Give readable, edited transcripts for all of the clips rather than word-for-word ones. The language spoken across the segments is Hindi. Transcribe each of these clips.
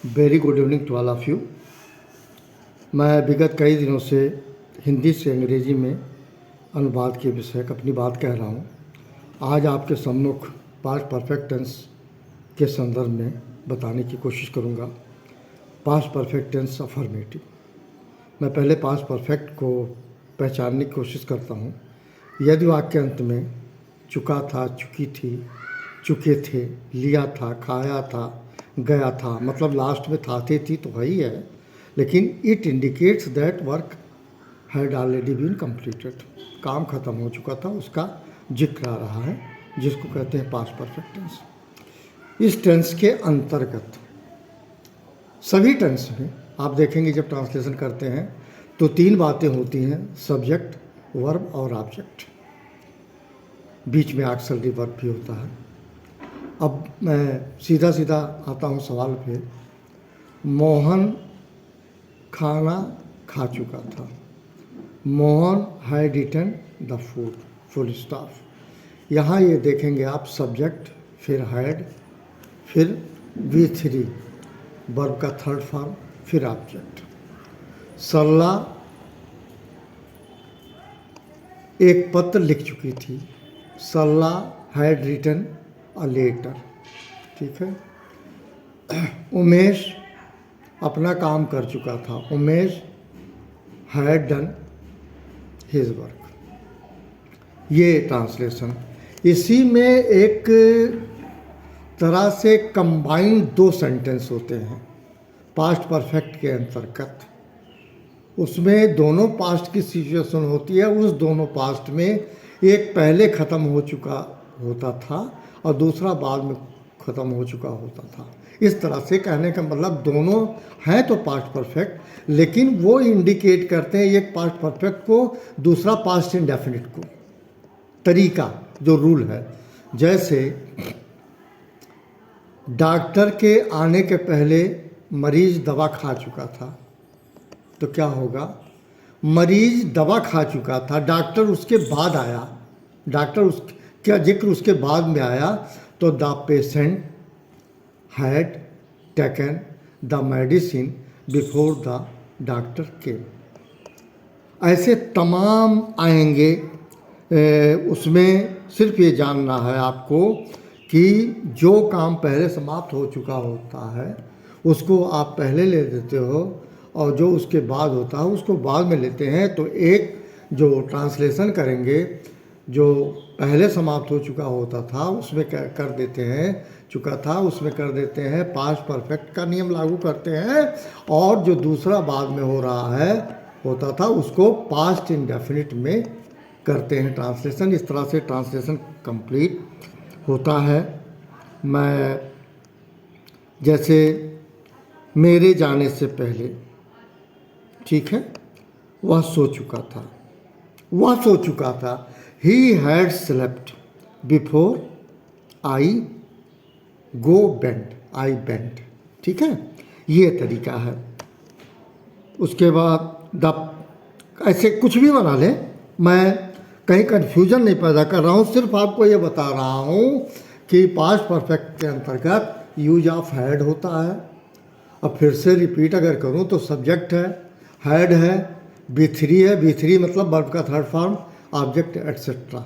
Very good evening to all of you. मैं विगत कई दिनों से हिंदी से अंग्रेजी में अनुवाद के विषय अपनी बात कह रहा हूँ। आज आपके सम्मुख पास्ट परफेक्ट टेंस के संदर्भ में बताने की कोशिश करूँगा। Past perfect tense affirmative. मैं पहले पास्ट परफेक्ट को पहचानने की कोशिश करता हूँ। यदि वाक्य अंत में चुका था, चुकी थी, चुके थे, लिया था, खाया था, गया था, मतलब लास्ट में था थे थी तो वही है, लेकिन it indicates that work had already been completed. काम खत्म हो चुका था, उसका जिक्र आ रहा है, जिसको कहते हैं पास्ट परफेक्ट टेंस। इस टेंस के अंतर्गत सभी टेंस में आप देखेंगे जब ट्रांसलेशन करते हैं तो तीन बातें होती हैं: सब्जेक्ट, वर्ब और ऑब्जेक्ट। बीच में ऑक्सिलरी वर्ब भी होता है। अब मैं सीधा सीधा आता हूँ सवाल पे। मोहन खाना खा चुका था। Mohan had eaten the food, full stop. यहाँ ये देखेंगे आप सब्जेक्ट, फिर हैड, फिर V3 वर्ब का थर्ड फॉर्म, फिर ऑब्जेक्ट। सरला एक पत्र लिख चुकी थी। सरला हैड रिटन अ लेटर। ठीक है। उमेश अपना काम कर चुका था। Umesh had done his work. ये ट्रांसलेशन। इसी में एक तरह से कंबाइंड दो सेंटेंस होते हैं पास्ट परफेक्ट के अंतर्गत। उसमें दोनों पास्ट की सिचुएशन होती है। उस दोनों पास्ट में एक पहले ख़त्म हो चुका होता था और दूसरा बाद में ख़त्म हो चुका होता था। इस तरह से कहने का मतलब दोनों हैं तो पास्ट परफेक्ट, लेकिन वो इंडिकेट करते हैं एक पास्ट परफेक्ट को, दूसरा पास्ट इंडेफिनिट को। तरीका जो रूल है, जैसे डॉक्टर के आने के पहले मरीज दवा खा चुका था तो क्या होगा? मरीज दवा खा चुका था, डॉक्टर उसके बाद आया, डॉक्टर उस क्या जिक्र उसके बाद में आया तो the patient had taken the medicine before the doctor केम। ऐसे तमाम आएंगे। उसमें सिर्फ ये जानना है आपको कि जो काम पहले समाप्त हो चुका होता है उसको आप पहले ले देते हो और जो उसके बाद होता है उसको बाद में लेते हैं। तो एक जो ट्रांसलेशन करेंगे, जो पहले समाप्त हो चुका होता था उसमें कर देते हैं चुका था, उसमें कर देते हैं पास्ट परफेक्ट का नियम लागू करते हैं, और जो दूसरा बाद में हो रहा है होता था उसको पास्ट इंडेफिनिट में करते हैं ट्रांसलेशन। इस तरह से ट्रांसलेशन कंप्लीट होता है। मैं जैसे मेरे जाने से पहले, ठीक है, वह सो चुका था, वह सो चुका था। He had slept before I go bent, I bent. ठीक है, ये तरीका है। उसके बाद द, ऐसे कुछ भी बना ले, मैं कहीं कन्फ्यूजन नहीं पैदा कर रहा हूँ, सिर्फ आपको ये बता रहा हूँ कि पास्ट परफेक्ट के अंतर्गत यूज ऑफ हैड होता है। अब फिर से रिपीट अगर करूँ तो सब्जेक्ट है, हैड है, V3 है, V3 मतलब वर्ब का थर्ड फॉर्म, ऑब्जेक्ट एटसेट्रा।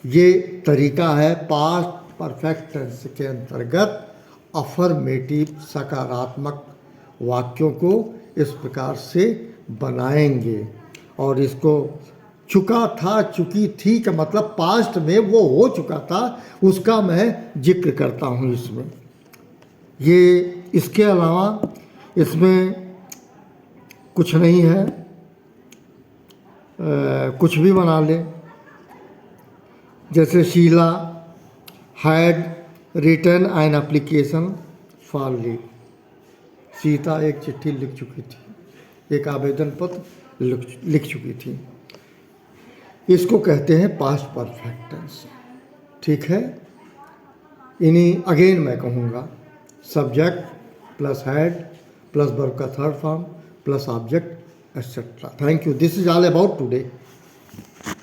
ये तरीका है पास्ट परफेक्ट टेंस के अंतर्गत अफर्मेटिव सकारात्मक वाक्यों को इस प्रकार से बनाएंगे। और इसको चुका था, चुकी थी का मतलब पास्ट में वो हो चुका था, उसका मैं जिक्र करता हूँ इसमें। ये इसके अलावा इसमें कुछ नहीं है, कुछ भी बना ले। जैसे Sheela had written an application for leave. Sita एक चिट्ठी लिख चुकी थी, एक आवेदन पत्र लिख चुकी थी। इसको कहते हैं पास्ट परफेक्ट टेंस। ठीक है। इन्हीं अगेन मैं कहूँगा subject plus had plus verb का third form plus object etcetera. Thank you. This is all about today.